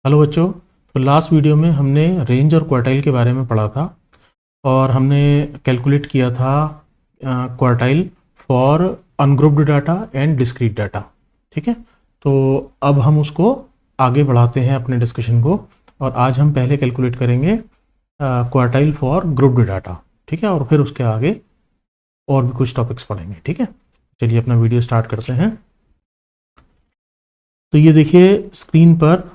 Hello बच्चों। तो last video में हमने रेंज और क्वार्टाइल के बारे में पढ़ा था और हमने कैलकुलेट किया था quartile for ungrouped data and discrete data. ठीक है, तो अब हम उसको आगे बढ़ाते हैं अपने डिस्कशन को और आज हम पहले कैलकुलेट करेंगे क्वार्टाइल फॉर ग्रुप्ड डाटा। ठीक है, और फिर उसके आगे और भी कुछ टॉपिक्स पढ़ेंगे। ठीक है, चलिए अपना वीडियो स्टार्ट करते हैं। तो ये देखिए स्क्रीन पर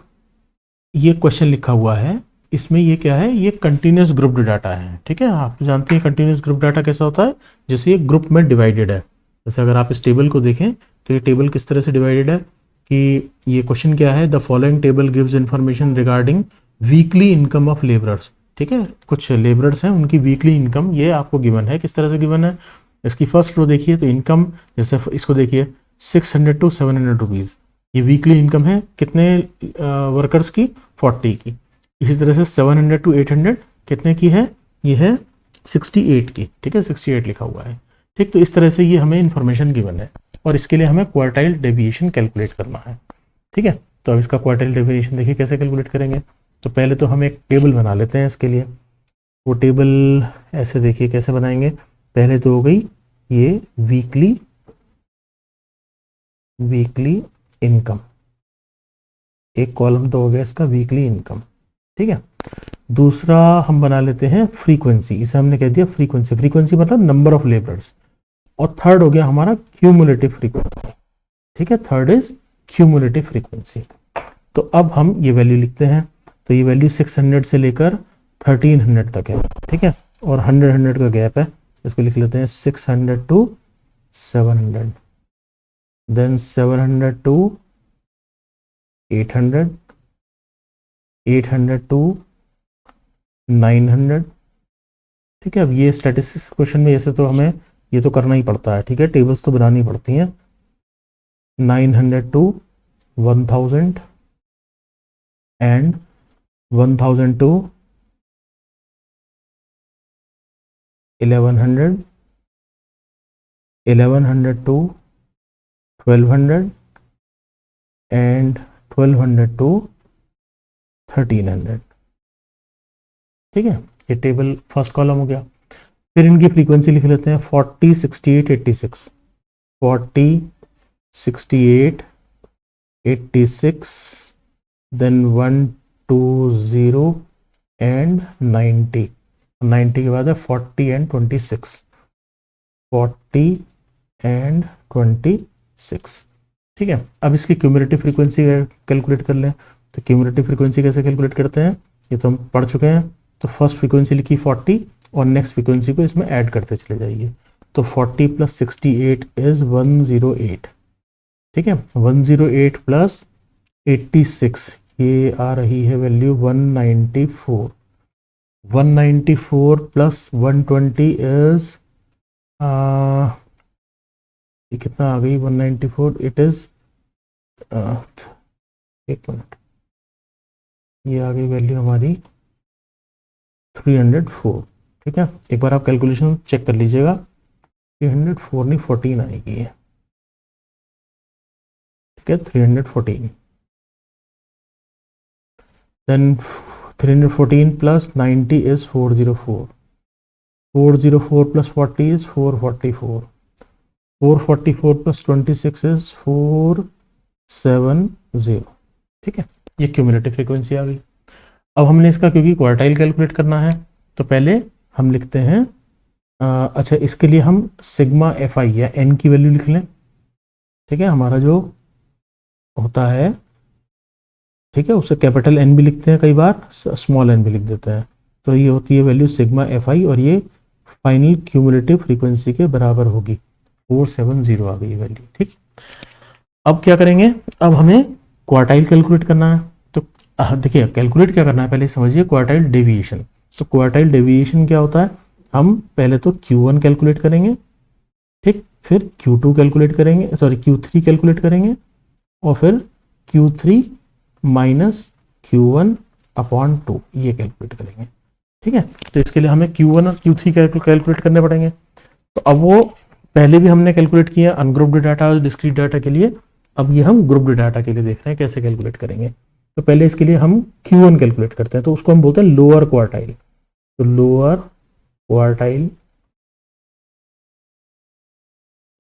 ये क्वेश्चन लिखा हुआ है। इसमें ये क्या है, ये कंटिन्यूस ग्रुप्ड डाटा है। ठीक है, आप तो जानते हैं कंटिन्यूस ग्रुप डाटा कैसा होता है, जैसे ये ग्रुप में डिवाइडेड है। जैसे अगर आप इस टेबल को देखें तो ये टेबल किस तरह से डिवाइडेड है कि ये क्वेश्चन क्या है, the following table gives information regarding weekly income of labourers. ठीक है, कुछ लेबरर्स हैं उनकी वीकली इनकम ये आपको गिवन है। किस तरह से गिवन है, इसकी फर्स्ट रो देखिए तो इनकम, जैसे इसको देखिए 600 to 700 रुपीज़, ये वीकली इनकम है कितने वर्कर्स की, 40 की। इसी तरह से 700 to 800 कितने की है, ये है 68 की। ठीक है, 68 लिखा हुआ है। ठीक, तो इस तरह से ये हमें इंफॉर्मेशन गिवन है और इसके लिए हमें क्वार्टाइल डेविएशन कैलकुलेट करना है। ठीक है, तो अब इसका क्वार्टाइल डेविएशन देखिए कैसे कैलकुलेट करेंगे। तो पहले तो हम एक टेबल बना लेते हैं इसके लिए। वो टेबल ऐसे देखिए कैसे बनाएंगे। पहले तो हो गई ये वीकली इनकम, एक कॉलम तो हो गया इसका वीकली इनकम। ठीक है, दूसरा हम बना लेते हैं फ्रीक्वेंसी, इसे हमने कह दिया फ्रीक्वेंसी, फ्रीक्वेंसी मतलब नंबर ऑफ लेबरर्स। और थर्ड हो गया हमारा क्यूमुलेटिव फ्रीक्वेंसी। ठीक है, थर्ड इज क्यूमुलेटिव फ्रीक्वेंसी। तो अब हम ये वैल्यू लिखते हैं। तो ये वैल्यू 600 से लेकर 1300 तक है। ठीक है, और 100 का गैप है, इसको लिख लेते हैं 600 to 700, देन 700 to 800, 800 to 900। ठीक है, अब ये स्टैटिस्टिक्स क्वेश्चन में ऐसे तो हमें ये तो करना ही पड़ता है। ठीक है, टेबल्स तो बनानी पड़ती हैं। 900 to 1000 and 1000 to 1100, 1100 to 1200 and 1200 to 1300। ठीक है, ये टेबल फर्स्ट कॉलम हो गया। फिर इनकी फ्रीक्वेंसी लिख लेते हैं 40, 68, 86, 40, 68, 86, देन 120 एंड 90। 90 के बाद है 40 एंड 26, 40 एंड 26। ठीक है, अब इसकी क्यूमुलेटिव फ्रीक्वेंसी कैलकुलेट कर लें। तो क्यूमुलेटिव फ्रीक्वेंसी कैसे कैलकुलेट करते हैं, ये तो हम पढ़ चुके हैं। तो फर्स्ट फ्रीक्वेंसी लिखी 40 और नेक्स्ट फ्रीक्वेंसी को इसमें ऐड करते चले जाइए। तो 40 + 68 इज 108। ठीक है, 108 + 86 ये आ रही है वैल्यू 194। 194 + 120 इज ये कितना आ गई, 194, इट इज एक मिनट, ये आ गई वैल्यू हमारी 304। ठीक है, एक बार आप कैलकुलेशन चेक कर लीजिएगा, 304 नहीं 14 आएगी ये। ठीक है, 314, देन 314 + 90 इज 404, 404 + 40 इज 444, 444 + 26 इज 470। ठीक है, ये क्यूमुलेटिव फ्रीक्वेंसी आ गई। अब हमने इसका क्योंकि क्वार्टाइल कैलकुलेट करना है तो पहले हम लिखते हैं अच्छा इसके लिए हम सिग्मा एफ आई या एन की वैल्यू लिख लें। ठीक है, हमारा जो होता है, ठीक है, उसे कैपिटल एन भी लिखते हैं, कई बार स्मॉल एन भी लिख देते हैं। तो ये होती है वैल्यू सिग्मा एफ आई और ये फाइनल क्यूमुलेटिव फ्रीक्वेंसी के बराबर होगी, 470 आ गई वैल्यू। ठीक, अब क्या करेंगे, अब हमें क्वार्टाइल कैलकुलेट करना है। तो देखिए कैलकुलेट क्या करना है, पहले समझिए क्वार्टाइल डेविएशन। तो क्वार्टाइल डेविएशन क्या होता है, हम पहले तो Q1 कैलकुलेट करेंगे, ठीक, फिर Q2 कैलकुलेट करेंगे, सॉरी Q3 कैलकुलेट करेंगे और फिर Q3 - Q1 अपॉन 2 ये कैलकुलेट करेंगे। ठीक है, तो इसके लिए हमें Q1 और Q3 कैलकुलेट करने पड़ेंगे। तो अब वो पहले भी हमने कैलकुलेट किया अनग्रुप्ड डाटा और डिस्क्रीट डाटा के लिए, अब ये हम ग्रुप्ड डाटा के लिए देख रहे हैं कैसे कैलकुलेट करेंगे। तो पहले इसके लिए हम Q1 कैलकुलेट करते हैं, तो उसको हम बोलते हैं लोअर क्वार्टाइल। तो लोअर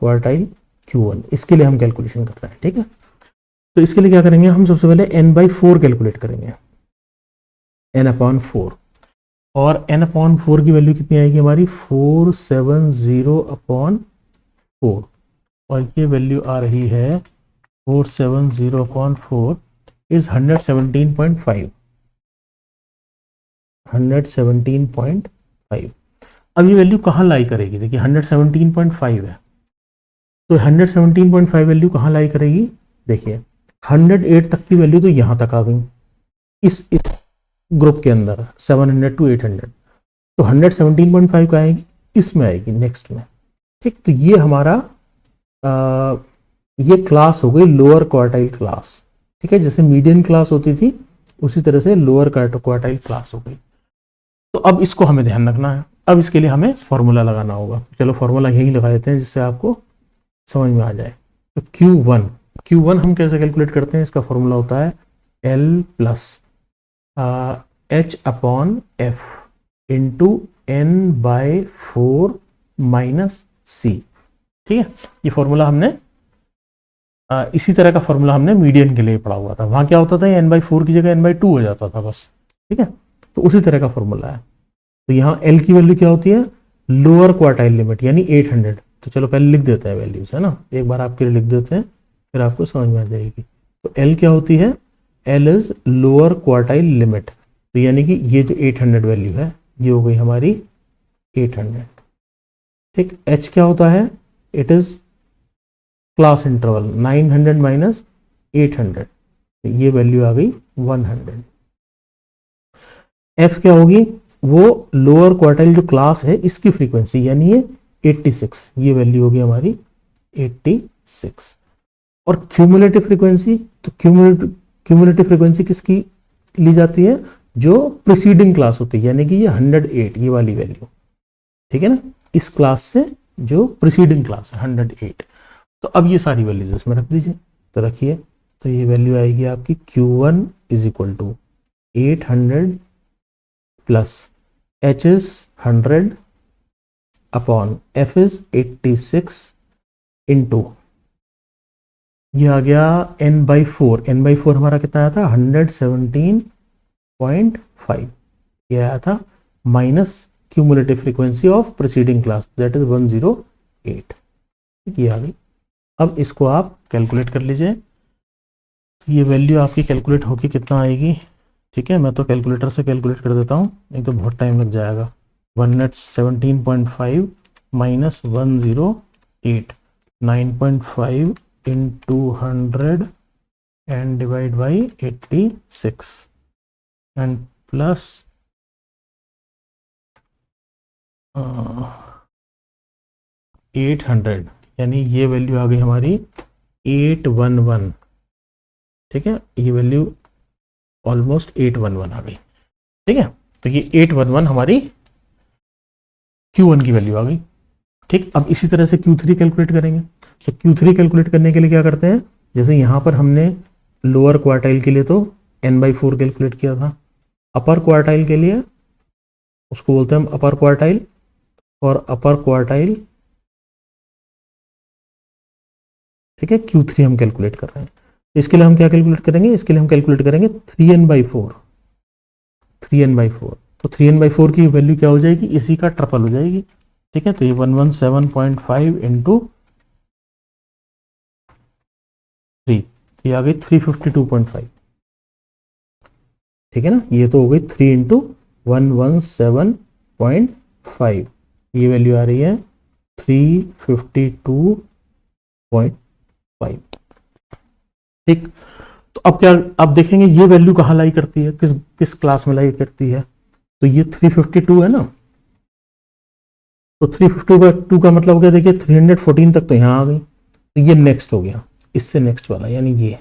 क्वार्टाइल Q1, इसके लिए हम कैलकुलेशन कर रहे हैं। ठीक है, तो इसके लिए क्या करेंगे, हम सबसे पहले n/4 कैलकुलेट करेंगे, n/4। और n/4 की वैल्यू कितनी आएगी हमारी, 470/4, और ये वैल्यू आ रही है 470/4 इज 117.5। 117.5। अब ये वैल्यू कहाँ लाई करेगी, देखिए 117.5 है, तो 117.5 वैल्यू कहाँ लाई करेगी, देखिए 108 तक की वैल्यू तो यहाँ तक आ गई, इस ग्रुप के अंदर 700 to 800, तो 117.5 का आएगी, इसमें आएगी नेक्स्ट में। ठीक, तो ये हमारा ये क्लास हो गई लोअर क्वार्टाइल क्लास। ठीक है, जैसे मीडियन क्लास होती थी उसी तरह से लोअर क्वार्टाइल क्लास हो गई। तो अब इसको हमें ध्यान रखना है, अब इसके लिए हमें फॉर्मूला लगाना होगा। चलो फॉर्मूला यही लगा देते हैं जिससे आपको समझ में आ जाए। तो Q1 हम कैसे कैलकुलेट करते हैं, इसका फॉर्मूला होता है L plus H/F into N/4 minus C। ठीक है, ये फॉर्मूला हमने इसी तरह का फॉर्मूला हमने मीडियन के लिए पढ़ा हुआ था, वहां क्या होता था, n/4 की जगह n/2 हो जाता था बस। ठीक है, तो उसी तरह का फॉर्मूला है। तो यहाँ L की वैल्यू क्या होती है, लोअर क्वार्टाइल लिमिट यानी 800। तो चलो पहले लिख देते हैं वैल्यूज, है ना, एक बार आपके लिए लिख देते हैं फिर आपको समझ में आ जाएगी। तो L क्या होती है, L is lower quartile limit, तो यानी कि ये जो 800 वैल्यू है ये हो गई हमारी 800। ठीक, H क्या होता है, it is class interval 900 minus 800, ये वैल्यू आ गई 100। F क्या होगी, वो लोअर क्वार्टाइल जो क्लास है इसकी फ्रीक्वेंसी यानी ये 86, ये वैल्यू होगी हमारी 86। और क्यूमुलेटिव फ्रीक्वेंसी, तो क्यूमुलेटिव फ्रीक्वेंसी किसकी ली जाती है, जो प्रीसीडिंग क्लास होती है, यानी कि ये 108, ये वाली वैल्यू। ठीक है ना, इस क्लास से जो प्रीसीडिंग क्लास है 108। तो अब ये सारी वैल्यूज इसमें रख दीजिए, तो रखिए, तो ये वैल्यू आएगी आपकी Q1 is equal to 800 plus H is 100 upon F is 86 into ये आ गया n/4 हमारा कितना आया था 117.5, ये आया था minus cumulative frequency of preceding class that is 108, ये आ गई। अब इसको आप कैलकुलेट कर लीजिए, ये वैल्यू आपकी कैलकुलेट होगी कितना आएगी। ठीक है, मैं तो कैलकुलेटर से कैलकुलेट कर देता हूँ, नहीं तो बहुत टाइम लग जाएगा। 117.5 minus 108, 9.5 into 100 and divide by 86 and plus 800, यानी ये वैल्यू आ गई हमारी 811। ठीक है, ये वैल्यू ऑलमोस्ट 811 आ गई। ठीक है, तो ये 811 हमारी Q1 की वैल्यू आ गई। ठीक, अब इसी तरह से Q3 कैलकुलेट करेंगे। तो Q3 कैलकुलेट करने के लिए क्या करते हैं, जैसे यहाँ पर हमने लोअर क्वार्टाइल के लिए तो n/4 कैलकुलेट किया था, अपर क्वार्टाइल के लिए उसको बोलते हैं हम अपर क्वार्टाइल, और अपर क्वार्टाइल ठीक है Q3 हम कैलकुलेट कर रहे हैं। तो इसके लिए हम क्या कैलकुलेट करेंगे, इसके लिए हम कैलकुलेट करेंगे 3n/4। तो 3n/4 की वैल्यू क्या हो जाएगी, इसी का ट्रिपल हो जाएगी। ठीक है, तो ये 117.5 इंटू 3, ये आ गई 352.5। ठीक है ना, ये तो हो गई 3 इंटू 117.5, ये वैल्यू आ रही है 352.5। ठीक, तो अब क्या, अब देखेंगे ये वैल्यू कहाँ लाई करती है, किस किस क्लास में लाई करती है। तो ये 352 है ना, तो 352 का मतलब क्या, देखिए 314 तक तो यहाँ आ गई, तो ये नेक्स्ट हो गया, इससे नेक्स्ट वाला यानी ये।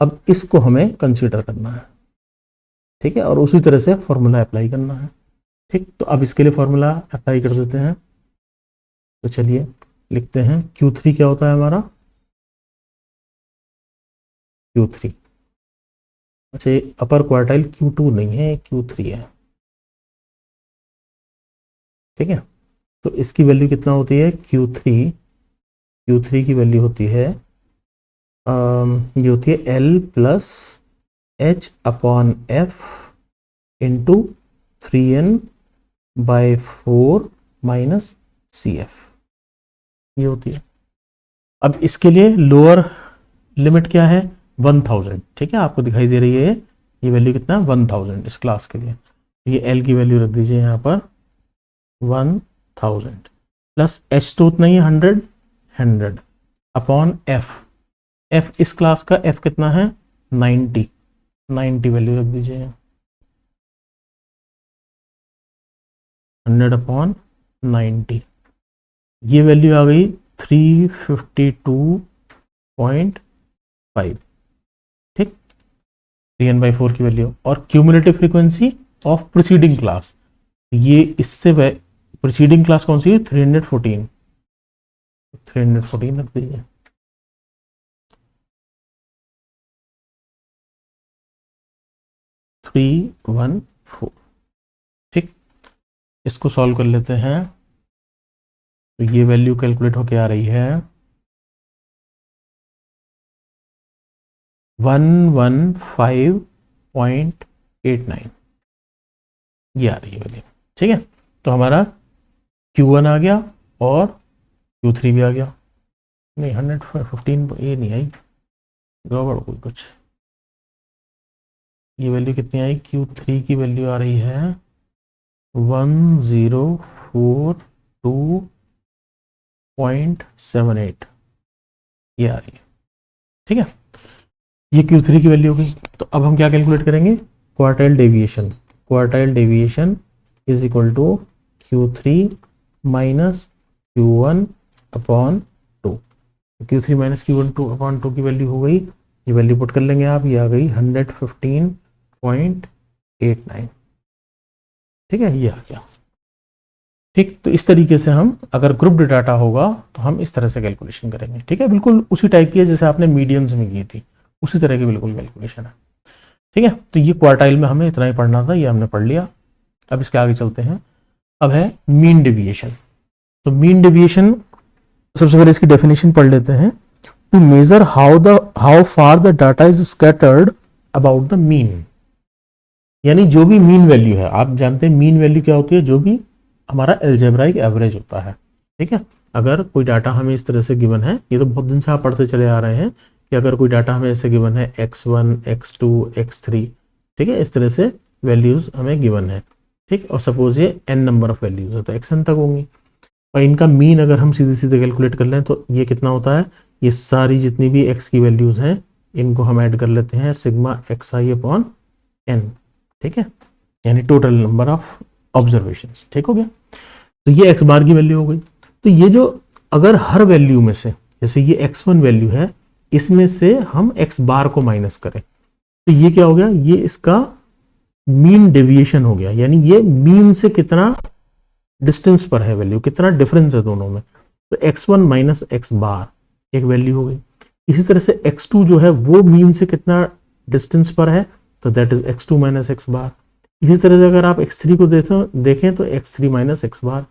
अब इसको हमें कंसीडर करना है। ठीक है, और उसी तरह से फॉर्मूला अप्लाई करना है। ठीक, तो अब इसके लिए फॉर्मूला अप्लाई कर देते हैं। तो चलिए लिखते हैं Q3 क्या होता है हमारा, Q3 अच्छा, अपर क्वार्टाइल Q2 नहीं है, Q3 है। ठीक है, तो इसकी वैल्यू कितना होती है, Q3 की वैल्यू होती है ये होती है L plus H upon F into 3N by 4 minus CF, ये होती है। अब इसके लिए लोअर लिमिट क्या है, 1000। ठीक है, आपको दिखाई दे रही है ये वैल्यू कितना, 1000 इस क्लास के लिए। ये L की वैल्यू रख दीजिए यहाँ पर 1000 प्लस H तो उतना ही 100 अपॉन F इस क्लास का F कितना है, 90 वैल्यू रख दीजिए, 100 अपॉन 90, ये वैल्यू आ गई 352.5। ठीक, 3n/4 की वैल्यू। और cumulative frequency of preceding class, ये इससे प्रीसीडिंग क्लास कौन सी है, 314 रख दीजिए। ठीक, इसको सॉल्व कर लेते हैं, तो ये वैल्यू कैलकुलेट होके आ रही है 115.89, ये आ रही है वैल्यू। ठीक है, तो हमारा Q1 आ गया और Q3 भी आ गया। नहीं, 115 ये नहीं आई, गड़बड़ कोई कुछ। ये वैल्यू कितनी आई, Q3 की वैल्यू आ रही है 1042.78, ये आ रही है। ठीक है, ये Q3 की वैल्यू हो गई। तो अब हम क्या कैलकुलेट करेंगे, quartile deviation is equal to Q3 minus Q1 upon 2। Q3 minus Q1 upon 2 की वैल्यू हो गई, ये वैल्यू पुट कर लेंगे आप, ये आ गई 115.89। ठीक है, ये आ गया। ठीक, तो इस तरीके से हम, अगर ग्रुप्ड डाटा होगा तो हम इस तरह से कैलकुलेशन करेंगे। ठीक है, बिल्कुल उसी टाइप की है जैसे आपने मीडियंस में की थी, उसी तरह की बिल्कुल कैलकुलेशन है। ठीक है, तो ये क्वार्टाइल में हमें इतना ही पढ़ना था, ये हमने पढ़ लिया। अब इसके आगे चलते हैं। अब है मीन डेविएशन। तो मीन डेविएशन, सबसे पहले इसकी डेफिनेशन पढ़ लेते हैं। To measure how far the data is scattered about the mean, यानी जो भी मीन वैल्यू है, आप जानते हैं मीन वैल्यू क्या होती है, जो भी हमारा अलजेब्राइक एवरेज होता है। ठीक है, अगर कोई डाटा हमें इस तरह से गिवन है, ये तो बहुत दिन से आप पढ़ते चले आ रहे हैं कि अगर कोई डाटा हमें ऐसे गिवन है x1 x2 x3, ठीक है, इस तरह से वैल्यूज हमें गिवन है। ठीक, और सपोज ये n नंबर ऑफ वैल्यूज है तो xn तक होंगी, और इनका मीन अगर हम सीधे सीधे कैलकुलेट कर लें तो ये कितना होता है, ये सारी जितनी भी x की वैल्यूज हैं इनको हम ऐड कर लेते हैं सिग्मा xi अपॉन n। ठीक है, यानी टोटल नंबर ऑफ ऑब्जर्वेशंस। ठीक हो गया, तो ये x बार की वैल्यू हो गई। तो ये जो, अगर हर वैल्यू में से, जैसे ये x1 वैल्यू है, इसमें से हम x बार को माइनस करें तो ये क्या हो गया, ये इसका मीन डेविएशन हो गया, यानी ये मीन से कितना डिस्टेंस पर है वैल्यू, कितना डिफरेंस है दोनों में। तो x1 माइनस x बार एक वैल्यू हो गई। इसी तरह से x2 जो है वो मीन से कितना डिस्टेंस पर है, तो that is x2 minus x बार। इसी तरह से अगर आप x3 को देखें तो x3 माइनस x बार।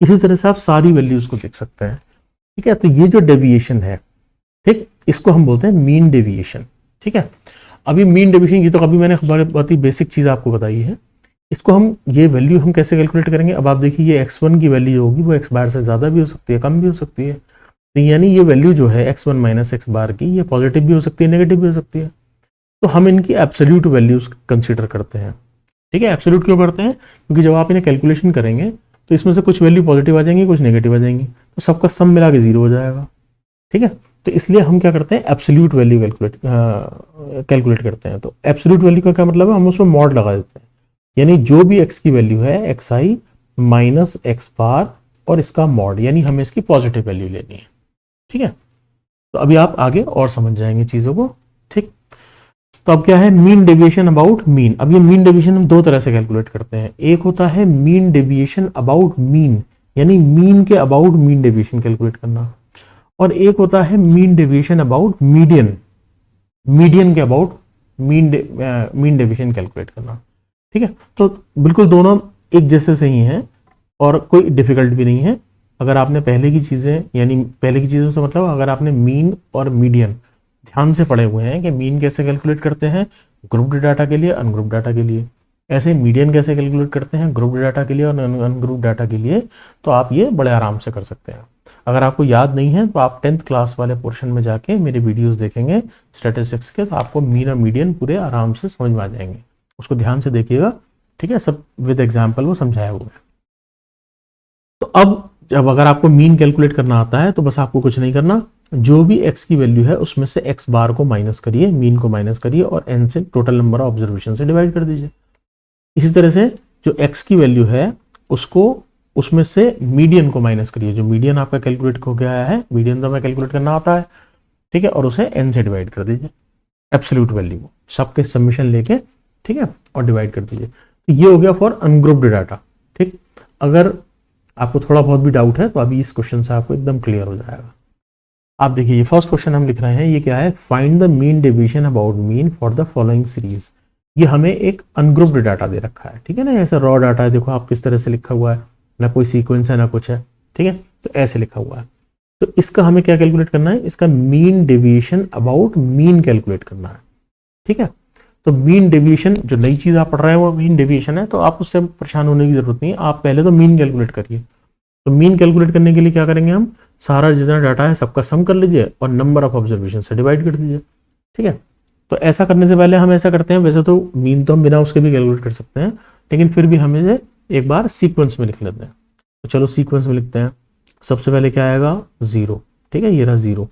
इसी तरह से आप सारी वैल्यूज को देख सकते हैं। ठीक है, तो ये जो डेविएशन है, ठीक, इसको हम बोलते हैं मीन डेविएशन। ठीक है, अभी मीन डेविएशन, ये तो अभी मैंने बहुत ही बेसिक चीज आपको बताई है। इसको हम, ये वैल्यू हम कैसे कैलकुलेट करेंगे। अब आप देखिए, ये x1 की वैल्यू होगी वो x बार से ज्यादा भी हो सकती है, कम भी हो सकती है। तो यानी ये वैल्यू जो है x1 माइनस x बार की, ये पॉजिटिव भी हो सकती है, नेगेटिव भी हो सकती है। तो हम इनकी एब्सोल्यूट वैल्यूज कंसीडर करते हैं। ठीक है, एब्सोल्यूट क्यों करते हैं, क्योंकि जब आप इन्हें कैलकुलेशन करेंगे तो इसमें से कुछ वैल्यू पॉजिटिव आ जाएंगी, कुछ नेगेटिव आ जाएंगी, तो सबका सम मिला के 0 हो जाएगा। ठीक है, तो इसलिए हम क्या करते हैं, एब्सोल्यूट वैल्यू कैलकुलेट करते हैं। तो एब्सोल्यूट वैल्यू का क्या मतलब है, हम उसमें मॉड लगा देते हैं, यानी जो भी x की वैल्यू है xi माइनस x बार और इसका मॉड, यानी हमें इसकी पॉजिटिव वैल्यू लेनी है। ठीक है, तो अभी आप आगे और समझ जाएंगे चीजों को। ठीक, तो अब क्या है, मीन डेविएशन अबाउट मीन। अब ये मीन डेविएशन हम दो तरह से कैलकुलेट करते हैं। एक होता है मीन डेविएशन अबाउट मीन, यानी मीन के अबाउट मीन डेविएशन कैलकुलेट करना, और एक होता है mean deviation about median, median के अबाउट मीन डेविएशन कैलकुलेट करना। ठीक है, तो बिल्कुल दोनों एक जैसे से ही हैं और कोई डिफिकल्ट भी नहीं है। अगर आपने पहले की चीज़ें, यानी पहले की चीज़ों से मतलब अगर आपने मीन और मीडियन ध्यान से पढ़े हुए हैं कि मीन कैसे कैलकुलेट करते हैं ग्रुप्ड डाटा के लिए, अनग्रुप्ड डाटा के लिए, ऐसे मीडियन कैसे कैलकुलेट करते हैं ग्रुप्ड डाटा के लिए और अनग्रुप्ड डाटा के लिए, तो आप ये बड़े आराम से कर सकते हैं। अगर आपको याद नहीं है तो आप 10th क्लास वाले पोर्शन में जाके मेरे वीडियोस देखेंगे स्टैटिस्टिक्स के, तो आपको मीन और मीडियन पूरे आराम से समझ में आ जाएंगे। उसको ध्यान से देखिएगा, ठीक है, सब विद एग्जाम्पल वो समझाया हुआ है। तो अब जब अगर आपको मीन कैलकुलेट करना आता है तो बस आपको कुछ नहीं करना, जो भी x की वैल्यू है उसमें से x बार को माइनस करिए, मीन को माइनस करिए और n से टोटल नंबर ऑफ ऑब्जर्वेशन से डिवाइड कर दीजिए। इसी तरह से जो x की वैल्यू है उसको उसमें से मीडियन को माइनस करिए, जो मीडियन आपका कैलकुलेट हो गया है, मीडियन तो हमें कैलकुलेट करना आता है, ठीक है, और उसे n से डिवाइड कर दीजिए, एब्सोल्यूट वैल्यू सबके सबमिशन लेके, ठीक है, और डिवाइड कर दीजिए। तो ये हो गया फॉर अनग्रुप्ड डाटा। ठीक, अगर आपको थोड़ा बहुत भी डाउट है तो अभी इस क्वेश्चन से आपको एकदम क्लियर हो जाएगा। आप देखिए ये फर्स्ट क्वेश्चन हम लिख रहे हैं, ये क्या है, find the mean deviation about mean for the following series. ये हमें एक अनग्रुप्ड डाटा दे रखा है, ठीक है ना, ऐसा रॉ डाटा है, देखो आप किस तरह से लिखा हुआ है, ना कोई सीक्वेंस है ना कुछ है, ठीक है, तो ऐसे लिखा हुआ है। तो इसका हमें क्या कैलकुलेट करना है, इसका mean deviation about mean calculate करना है। ठीक है, तो मीन डेविएशन जो नई चीज आप पढ़ रहे हैं वो मीन डेविएशन है, तो आप उससे परेशान होने की जरूरत नहीं है, आप पहले तो मीन कैलकुलेट करिए। तो मीन कैलकुलेट करने के लिए क्या करेंगे, हम सारा जितना डाटा है सबका सम कर लीजिए और नंबर ऑफ ऑब्जर्वेशन से डिवाइड कर दीजिए। ठीक है, तो ऐसा करने से पहले हम ऐसा करते हैं, वैसे तो मीन तो हम बिना उसके भी कैलकुलेट कर सकते हैं, लेकिन फिर भी हम इसे एक बार सीक्वेंस में लिख लेते हैं। तो चलो सीक्वेंस में लिखते हैं। सबसे पहले क्या आएगा, 0, ठीक है, ये रहा 0,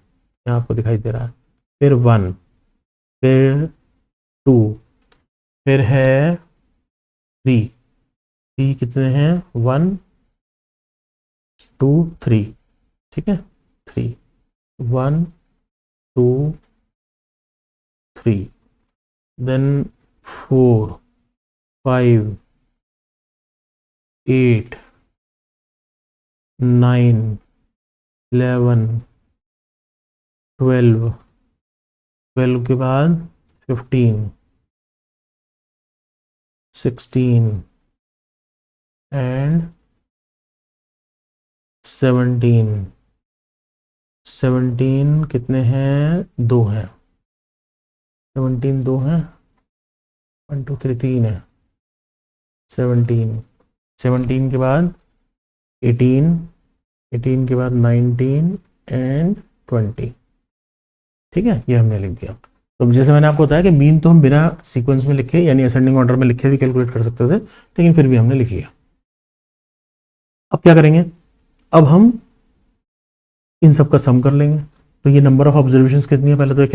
यहाँ आपको दिखाई दे रहा है, फिर 1, फिर 2, फिर है 3, 3 कितने हैं, 1 2 3, ठीक है, 3, 1 2 3, देन 4 5 8 9 11 12, 12 के बाद 15 16 एंड 17, 17 कितने हैं, 2 हैं, 17 2 हैं, 1 2 3 3 है, 17, 17 के बाद 18, 18 के बाद 19 एंड 20। ठीक है, ये हमने लिख दिया। तो जैसे मैंने आपको बताया कि मीन तो हम बिना सीक्वेंस में लिखे यानी असेंडिंग ऑर्डर में लिखे भी कैलकुलेट कर सकते थे, लेकिन फिर भी हमने लिख लिया। अब क्या करेंगे, अब हम इन सब का सम कर लेंगे। तो ये नंबर ऑफ ऑब्जर्वेशंस कितनी है, पहले तो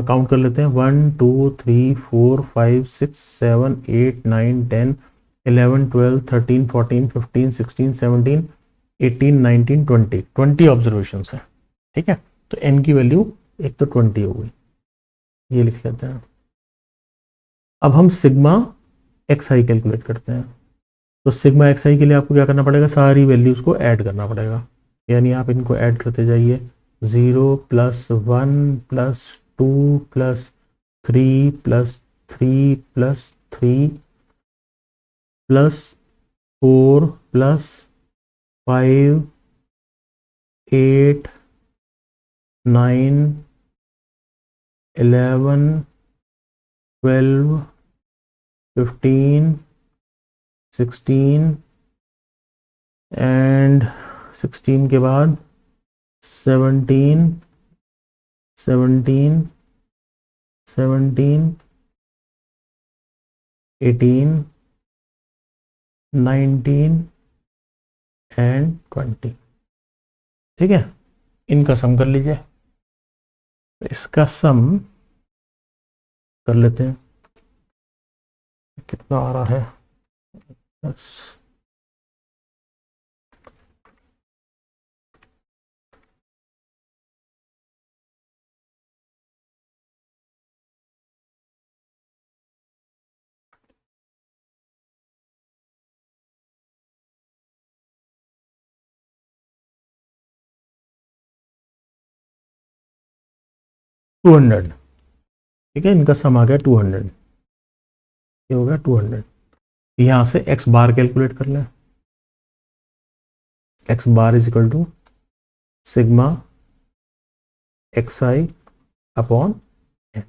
काउंट कर लेते हैं, 1 2 3 4 5 6 7 8 9 10 11 12 13 14 15 16 17 18 19 20, 20 ऑब्जर्वेशंस है। ठीक है, तो n की वैल्यू एक तो 20 हो गई, ये लिख लेते हैं। अब हम सिग्मा एक्स आई कैलकुलेट करते हैं। तो सिग्मा एक्स आई के लिए आपको क्या करना पड़ेगा, सारी वैल्यूज को ऐड करना पड़ेगा, यानी आप इनको ऐड करते जाइए, 0 plus 1 plus 2 plus 3 plus 3 plus 3 plus 4 plus 5 8 9 11 12 15 16 and 16 के बाद 17 17 17 18 19 एंड 20। ठीक है, इनका सम कर लीजिए। तो इसका सम कर लेते हैं, कितना आ रहा है, बस 200। ठीक है, इनका सम आ गया 200, ये हो गया 200। यहां से एक्स बार कैलकुलेट कर लें, X bar is equal to sigma X I upon N.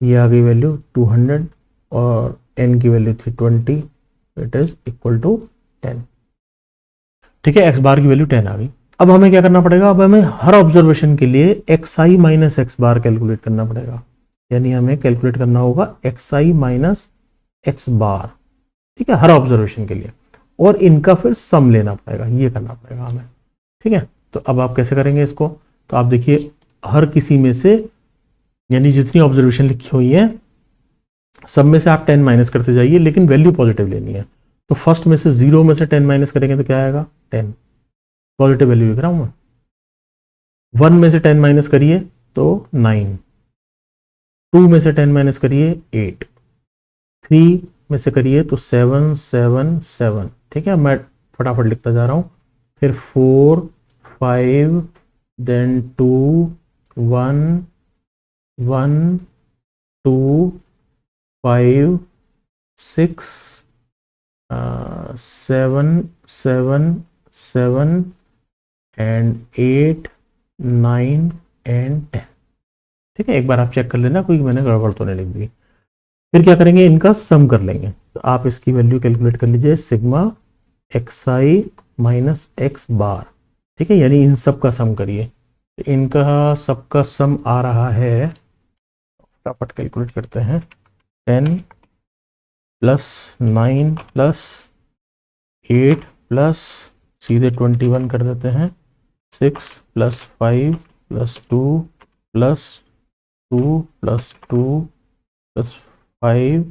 ये आ गई वैल्यू 200 और एन की वैल्यू थी 20, इट इज इक्वल टू 10। ठीक है, एक्स बार की वैल्यू 10 आ गई। अब हमें क्या करना पड़ेगा, अब हमें हर ऑब्जर्वेशन के लिए x I minus X bar calculate करना पड़ेगा, यानी हमें कैलकुलेट करना होगा x I minus X bar. ठीक है, हर ऑब्जर्वेशन के लिए, और इनका फिर सम लेना पड़ेगा, ये करना पड़ेगा हमें। ठीक है, तो अब आप कैसे करेंगे इसको, तो आप देखिए हर किसी में से, यानी जितनी ऑब्जर्वेशन लिखी हुई है सब में से आप 10 माइनस करते जाइए, लेकिन वैल्यू पॉजिटिव लेनी है। तो फर्स्ट में से 0 में से 10 माइनस करेंगे तो क्या आएगा 10, पॉजिटिव वैल्यू लिख रहा हूं मैं। 1 में से 10 माइनस करिए तो 9, 2 में से 10 माइनस करिए 8, 3 में से करिए तो 7 7 7। ठीक है, मैं फटाफट लिखता जा रहा हूं, फिर 4 5 देन 2 1 1 2 5 6 7 7 7 एंड 8 9 एंड 10। ठीक है, एक बार आप चेक कर लेना कोई मैंने गड़बड़ तो नहीं लिख दी। फिर क्या करेंगे, इनका सम कर लेंगे। तो आप इसकी वैल्यू कैलकुलेट कर लीजिए, sigma X I minus X bar. ठीक है, यानी इन सब का सम करिए, तो इनका सबका सम आ रहा है, फटाफट कैलकुलेट करते हैं, 10 प्लस 9 प्लस 8 प्लस सीधे 21 कर देते हैं, 6 plus 5 plus 2 plus 2 plus 2 plus 5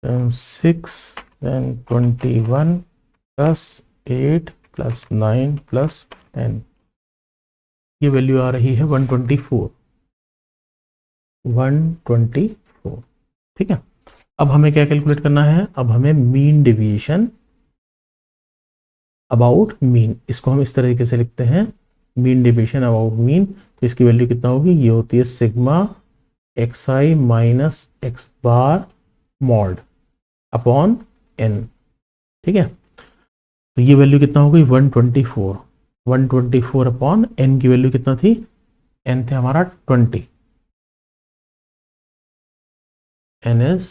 then 6 then 21 plus 8 plus 9 plus 10। ये वैल्यू आ रही है 124। ठीक है, अब हमें क्या कैलकुलेट करना है, अब हमें मीन डेविएशन अबाउट मीन, इसको हम इस तरीके से लिखते हैं, मीन डेविएशन अबाउट मीन। तो इसकी वैल्यू कितना होगी, ये होती है sigma X I minus X bar mod upon N. ठीक है, तो ये वैल्यू कितना हो गई 124, 124 अपॉन एन की वैल्यू कितना थी, एन थे हमारा 20, एन इज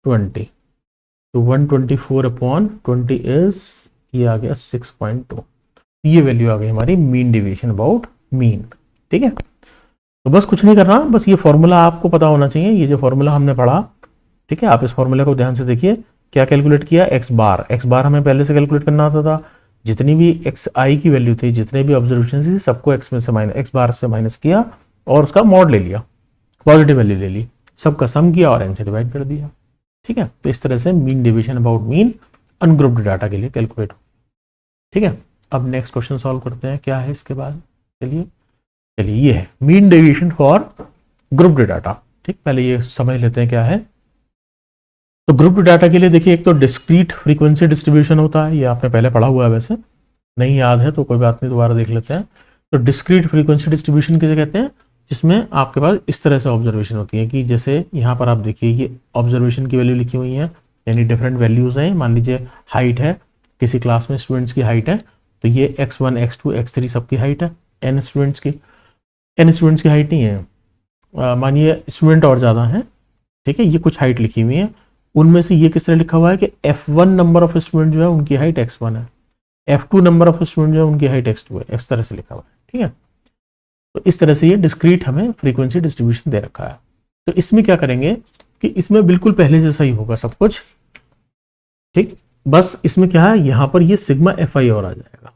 20, तो 124 अपॉन 20 इज, ये आ गया 6.2। ये वैल्यू आ गई हमारी मीन डेविएशन अबाउट मीन। ठीक है, तो बस कुछ नहीं करना, बस ये फॉर्मूला आपको पता होना चाहिए, ये जो फॉर्मूला हमने पढ़ा। ठीक है, आप इस फॉर्मूला को ध्यान से देखिए, क्या कैलकुलेट किया, एक्स बार हमें पहले से कैलकुलेट करना आता था, जितनी भी एक्स आई की वैल्यू थी, जितने भी ऑब्जर्वेशन थी, सबको एक्स में से माइनस, एक्स बार से माइनस किया और उसका मॉड ले लिया, पॉजिटिव वैल्यू ले ली, सबका सम किया और एन से डिवाइड कर दिया। ठीक है, तो इस तरह से mean division about mean ungrouped data के लिए कैलकुलेट हो। ठीक है, अब नेक्स्ट क्वेश्चन सॉल्व करते हैं, क्या है इसके बाद, चलिए ये है mean deviation for grouped data. ठीक, पहले ये समझ लेते हैं क्या है। तो ग्रुप्ड डाटा के लिए देखिए, एक तो डिस्क्रीट फ्रीक्वेंसी डिस्ट्रीब्यूशन होता है, ये आपने पहले पढ़ा हुआ है, वैसे नहीं याद है तो कोई बात नहीं, दोबारा देख लेते हैं। तो डिस्क्रीट फ्रीक्वेंसी डिस्ट्रीब्यूशन किसे कहते हैं, जिसमें आपके पास इस तरह से ऑब्जर्वेशन होती है कि जैसे यहाँ पर आप देखिए, ये ऑब्जर्वेशन की वैल्यू लिखी हुई है, यानी डिफरेंट वैल्यूज हैं। मान लीजिए हाइट है, किसी क्लास में स्टूडेंट्स की हाइट है, तो ये x1 x2 x3 सबकी हाइट है, n स्टूडेंट्स की हाइट नहीं है, मानिए स्टूडेंट और ज़्यादा हैं। ठीक है, ये कुछ हाइट लिखी हुई है, उनमें से ये किस तरह लिखा हुआ है कि f1 नंबर ऑफ स्टूडेंट जो है उनकी हाइट x1 है, f2 नंबर ऑफ स्टूडेंट जो है उनकी हाइट x2 है, इस तरह से लिखा हुआ है। ठीक है, तो इस तरह से ये डिस्क्रीट हमें फ्रीक्वेंसी डिस्ट्रीब्यूशन दे रखा है। तो इसमें क्या करेंगे कि इसमें बिल्कुल पहले जैसा ही होगा सब कुछ। ठीक, बस इसमें क्या है, यहाँ पर ये सिग्मा एफ आई और आ जाएगा।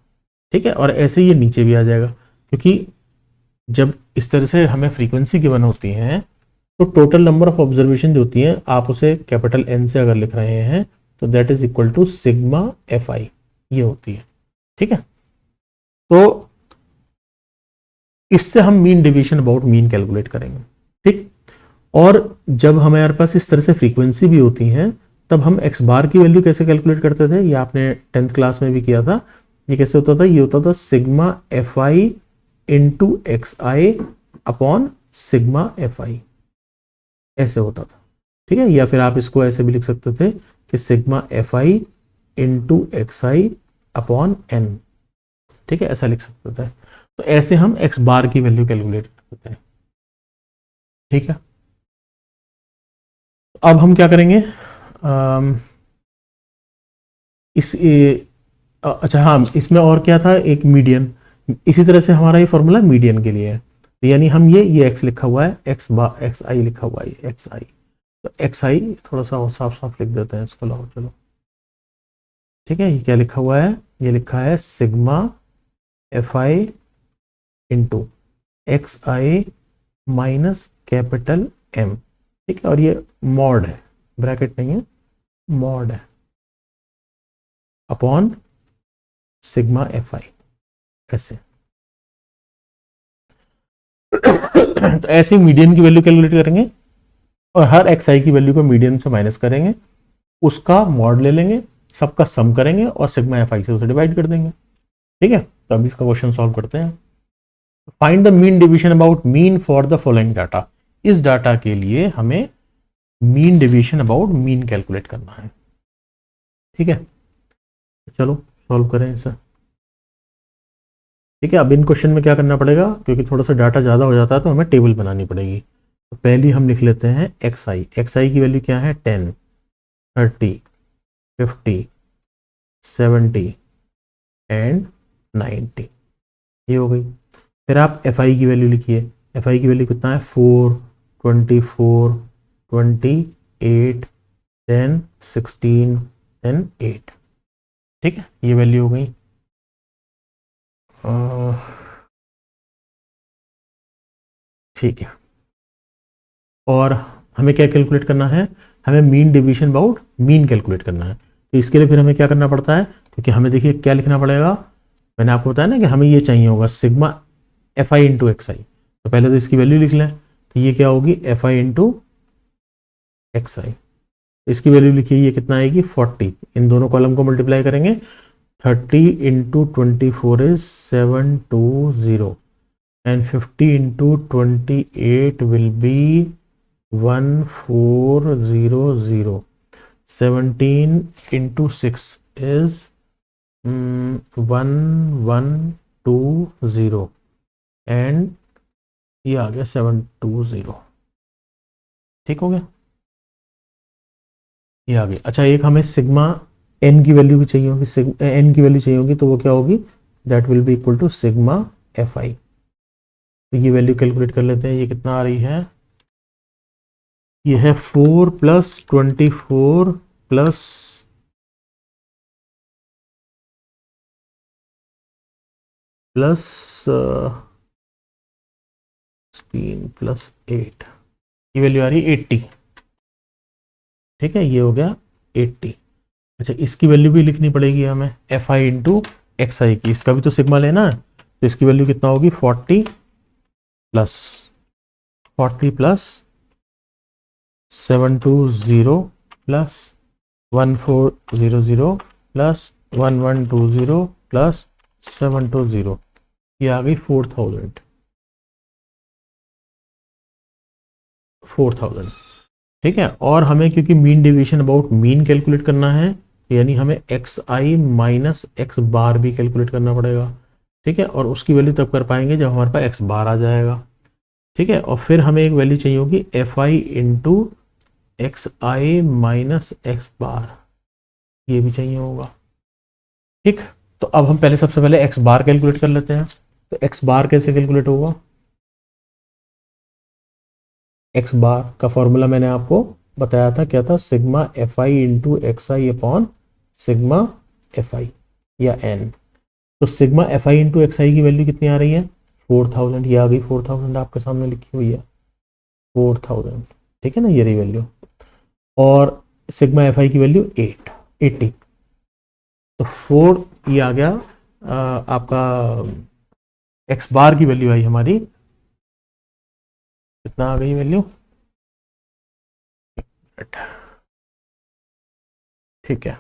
ठीक है, और ऐसे ये नीचे भी आ जाएगा, क्योंकि जब इस तरह से हमें फ्रीक्वेंसी गिवन होती है तो टोटल नंबर ऑफ ऑब्जर्वेशन जो होती है, आप उसे कैपिटल एन से अगर लिख रहे हैं तो that is equal to sigma F I, ये होती है। ठीक है, तो इससे हम mean deviation about mean calculate करेंगे। ठीक, और जब हमारे पास इस तरह से फ्रीक्वेंसी भी होती है, तब हम एक्स बार की वैल्यू कैसे कैलकुलेट करते थे, ये आपने 10th क्लास में भी किया था। ये कैसे होता था, ये होता था sigma F I into X I upon sigma F आई, ऐसे होता था। ठीक है, या फिर आप इसको ऐसे भी लिख सकते थे कि sigma F I into X I upon N. ठीक है, ऐसा लिख सकते थे। तो ऐसे हम एक्स बार की वैल्यू कैलकुलेट करते हैं। ठीक है, अब हम क्या करेंगे, अच्छा हाँ, इसमें और क्या था, एक मीडियन। इसी तरह से हमारा ये फॉर्मूला मीडियन के लिए है। तो यानी हम ये एक्स लिखा हुआ है, एक्स आई लिखा हुआ है, एक्स आई। तो एक्स आई थोड़ा सा और साफ साफ लिख देते हैं इसको, लाओ चलो। ठीक है, ये क्या लिखा हुआ है, ये लिखा है sigma F I into X I minus capital M. ठीक है, और ये मॉड है, ब्रैकेट नहीं है, मॉड है, अपॉन सिग्मा एफ आई, ऐसे। तो ऐसे मीडियन की वैल्यू कैलकुलेट करेंगे और हर एक्स आई की वैल्यू को मीडियन से माइनस करेंगे, उसका मॉड ले लेंगे, सबका सम करेंगे और सिग्मा एफ आई से उसे डिवाइड कर देंगे। ठीक है, तो अभी इसका क्वेश्चन सॉल्व करते हैं। Find the mean division about mean for the following data. इस डाटा के लिए हमें mean division about mean calculate करना है। ठीक है, चलो सॉल्व करें इसे। ठीक है, अब इन क्वेश्चन में क्या करना पड़ेगा, क्योंकि थोड़ा सा डाटा ज़्यादा हो जाता है तो हमें टेबल बनानी पड़ेगी। तो पहली हम लिख लेते हैं एक्स आई की वैल्यू क्या है, 10, 30, 50, 70 एंड 90, ये हो गई। फिर आप एफ आई की वैल्यू लिखिए। एफ आई की वैल्यू कितना है, 4, 24, 28, 10, 16 एंड 8। ठीक है, ये वैल्यू हो गई। ठीक है, और हमें क्या कैलकुलेट करना है, हमें mean division about mean calculate करना है। तो इसके लिए फिर हमें क्या करना पड़ता है, क्योंकि हमें देखिए क्या लिखना पड़ेगा, मैंने आपको बताया ना कि हमें ये चाहिए होगा sigma F I into X I. तो पहले तो इसकी वैल्यू लिख लें, तो ये क्या होगी, एफ आई इंटू एक्स आई। इसकी वैल्यू लिखिए, ये कितना आएगी, 40। इन दोनों कॉलम को मल्टीप्लाई करेंगे, 30 into 24 is 720 and 50 into 28 will be 1400. 17 into 6 is 1120 and ये आ गया 720। ठीक हो गया, ये आ गया। अच्छा, एक हमें सिग्मा एन की वैल्यू भी चाहिए होगी, सिग्मा एन की वैल्यू चाहिए होगी, तो वो क्या होगी, that will be equal to sigma F I. तो ये वैल्यू कैलकुलेट कर लेते हैं, ये कितना आ रही है, ये है 4 प्लस 24 प्लस 16 प्लस 8, ये वैल्यू आ रही है 80। ठीक है, ये हो गया 80। अच्छा, इसकी वैल्यू भी लिखनी पड़ेगी हमें, F I into X I की, इसका भी तो सिग्मा लेना है। तो इसकी वैल्यू कितना होगी, plus 40 plus 720 plus 1400 plus 1120 plus 720, ये आ गई 4000। ठीक है, और हमें क्योंकि mean division about mean calculate करना है, यानी हमें एक्स आई माइनस एक्स बार भी कैलकुलेट करना पड़ेगा। ठीक है, और उसकी वैल्यू तब कर पाएंगे जब हमारे पास एक्स बार आ जाएगा। ठीक है, और फिर हमें एक वैल्यू चाहिए होगी F I into X I minus X bar, ये भी चाहिए होगा। ठीक, तो अब हम पहले सबसे पहले एक्स बार कैलकुलेट कर लेते हैं। तो एक्स बार कैसे कैलकुलेट होगा, एक्स बार का फॉर्मूला मैंने आपको बताया था, क्या था, sigma F I into X I upon sigma F I या एन। तो sigma F I into X I की वैल्यू कितनी आ रही है, 4000, ये आ गई 4000 आपके सामने लिखी हुई है, 4000। ठीक है ना, ये रही वैल्यू। और सिग्मा एफ आई की वैल्यू 80। तो 4 ये आ गया आपका एक्स बार की वैल्यू आई हमारी, कितना आ गई वैल्यू, ठीक है,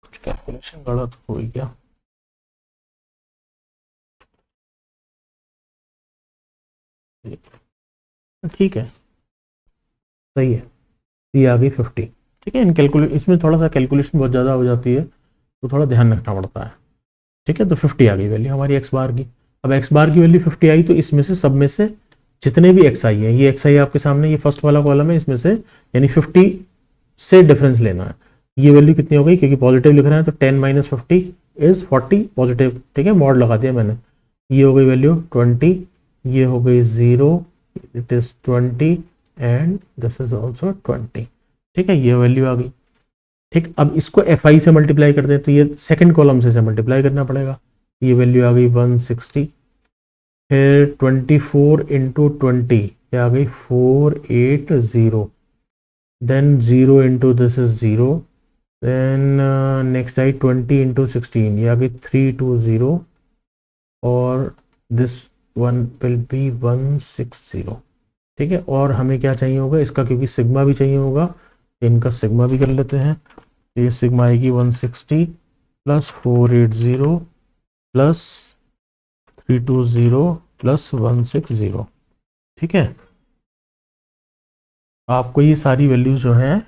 कुछ कैलकुलेशन गलत हो गया। ठीक है, सही है, ये आ गई 50। ठीक है, इसमें थोड़ा सा कैलकुलेशन बहुत ज़्यादा हो जाती है तो थोड़ा ध्यान रखना पड़ता है। ठीक है, तो 50 आ गई वैल्यू हमारी एक्स बार की। अब एक्स बार की वैल्यू 50 आई तो इसमें से सब में से जितने भी एक्स आई है, ये एक्स आई आपके सामने, ये फर्स्ट वाला कॉलम है, इसमें से यानी 50 से डिफरेंस लेना है। ये वैल्यू कितनी हो गई, क्योंकि पॉजिटिव लिख रहे हैं तो 10 - 50 इज 40 पॉजिटिव। ठीक है, मॉड लगा दिया मैंने। ये हो गई वैल्यू 20, ये हो गई 0, it is 20 and this is also 20। ठीक है, ये वैल्यू आ गई। ठीक, अब इसको FI से मल्टीप्लाई कर दें तो ये सेकंड कॉलम से मल्टीप्लाई करना पड़ेगा। ये वैल्यू आ गई 160, फिर 24 इंटू 20 ये आ गई 480, then 0 into this is 0, then next I 20 into 16 ये आ गई 320 और दिस वन विल बी 160। ठीक है, और हमें क्या चाहिए होगा इसका, क्योंकि सिग्मा भी चाहिए होगा, इनका सिग्मा भी कर लेते हैं। ये सिग्मा आएगी 160 प्लस 480 प्लस 320 प्लस 160। ठीक है, आपको ये सारी वैल्यूज जो हैं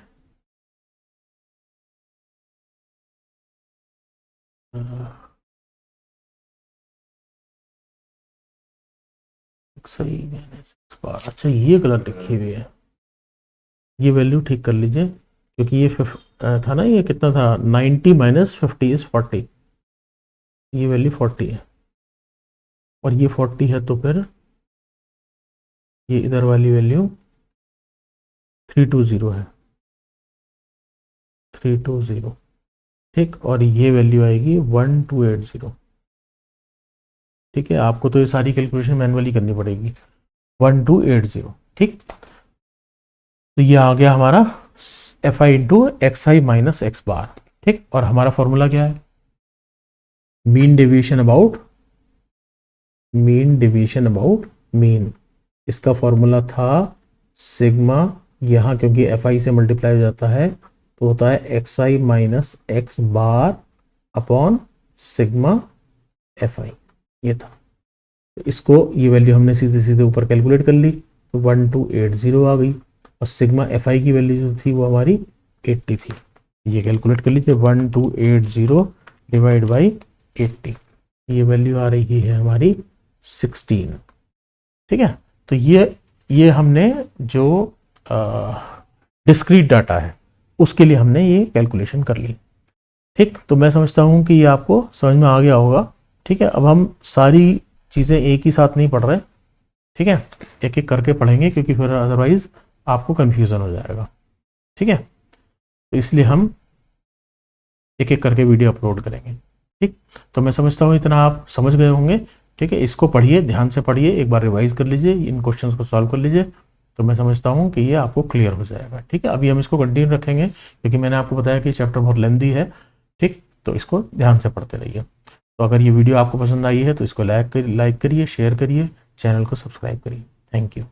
सही अच्छा ये गलत लिखी हुई है, ये वैल्यू ठीक कर लीजिए, क्योंकि ये था ना, ये कितना था, 90 - 50 इज 40, ये वैल्यू 40 है और ये 40 है, तो फिर ये इधर वाली वैल्यू 320 है, 320। ठीक, और ये वैल्यू आएगी 1280। ठीक है, आपको तो ये सारी कैलकुलेशन मैनुअली करनी पड़ेगी, 1280। ठीक, तो ये आ गया हमारा FI into XI minus X bar. ठीक, और हमारा फॉर्मूला क्या है, मीन डेविएशन अबाउट मीन। इसका फॉर्मूला था सिग्मा, यहाँ क्योंकि FI से मल्टीप्लाई हो जाता है तो होता है XI minus X bar upon sigma FI, ये था। तो इसको, ये वैल्यू हमने सीधे सीधे ऊपर कैलकुलेट कर ली तो 1280 आ गई, और सिग्मा FI की वैल्यू जो थी वो हमारी 80 थी। ये कैलकुलेट कर लीजिए, 1280 डिवाइड बाई 80, ये वैल्यू आ रही है हमारी 16। ठीक है, तो ये हमने जो डिस्क्रीट डाटा है उसके लिए हमने ये कैलकुलेशन कर ली। ठीक, तो मैं समझता हूँ कि ये आपको समझ में आ गया होगा। ठीक है, अब हम सारी चीज़ें एक ही साथ नहीं पढ़ रहे। ठीक है, एक एक करके पढ़ेंगे, क्योंकि फिर अदरवाइज आपको कन्फ्यूज़न हो जाएगा। ठीक है, तो इसलिए हम एक एक करके वीडियो अपलोड करेंगे। ठीक, तो मैं समझता हूँ इतना आप समझ गए होंगे। ठीक है, इसको पढ़िए, ध्यान से पढ़िए, एक बार रिवाइज कर लीजिए, इन क्वेश्चंस को सॉल्व कर लीजिए, तो मैं समझता हूँ कि ये आपको क्लियर हो जाएगा। ठीक है, अभी हम इसको कंटिन्यू रखेंगे, क्योंकि मैंने आपको बताया कि चैप्टर बहुत लेंथी है। ठीक, तो इसको ध्यान से पढ़ते रहिए। तो अगर ये वीडियो आपको पसंद आई है तो इसको लाइक करिए, शेयर करिए, चैनल को सब्सक्राइब करिए। Thank you.